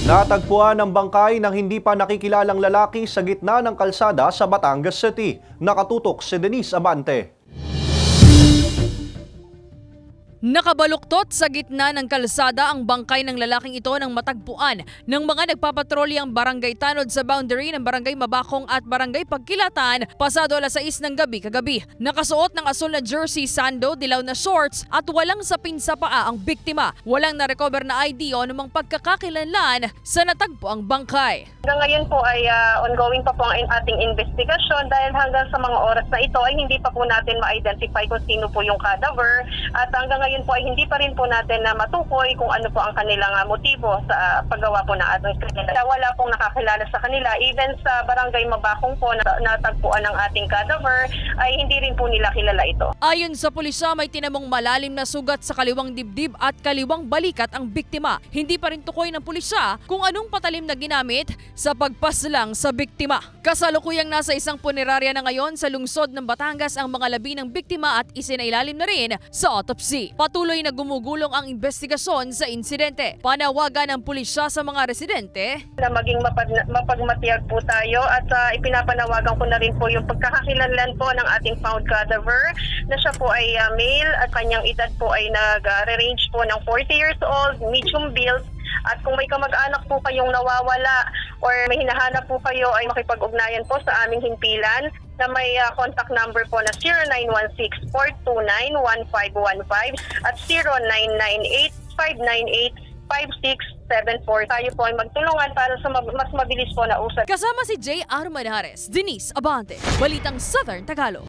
Natagpuan ng bangkay ng hindi pa nakikilalang lalaki sa gitna ng kalsada sa Batangas City. Nakatutok si Denise Abante. Nakabaluktot sa gitna ng kalsada ang bangkay ng lalaking ito nang matagpuan ng mga nagpapatrolyang barangay tanod sa boundary ng Barangay Mabakong at Barangay Pagkilatan pasado alas 6 ng gabi kagabi. Nakasuot ng asul na jersey, sando, dilaw na shorts at walang sapin sa paa ang biktima. Walang na-recover na ID o anumang pagkakakilanlan sa natagpo ang bangkay. Hanggang ngayon po ay ongoing pa po ang ating investigasyon dahil hanggang sa mga oras na ito ay hindi pa po natin ma-identify kung sino po yung cadaver at hanggang ngayon po ay hindi pa rin po natin na matukoy kung ano po ang kanilang motibo sa paggawa po ng ating krimen. Wala pong nakakilala sa kanila. Even sa Barangay Mabakong po na natagpuan ng ating cadaver ay hindi rin po nila kilala ito. Ayon sa pulisya, may tinamong malalim na sugat sa kaliwang dibdib at kaliwang balikat ang biktima. Hindi pa rin tukoy ng pulisya kung anong patalim na ginamit sa pagpaslang sa biktima. Kasalukuyang nasa isang punerarya na ngayon sa lungsod ng Batangas ang mga labi ng biktima at isinailalim na rin sa autopsy. Patuloy na gumugulong ang investigasyon sa insidente. Panawagan ng pulisya sa mga residente na maging mapagmatiyag po tayo at ipinapanawagan ko na rin po yung pagkakakilanlan po ng ating found cadaver na siya po ay male at kanyang edad po ay nag-range po ng 40 years old, medium build. At kung may kamag-anak po kayong nawawala or may hinahanap po kayo ay makipag-ugnayan po sa aming himpilan na may contact number po na 0916-429-1515 at 0998-598-5674. Tayo po ay magtulungan para sa mas mabilis po na usad. Kasama si J. R. Manjares, Denise Abante, Balitang Southern Tagalog.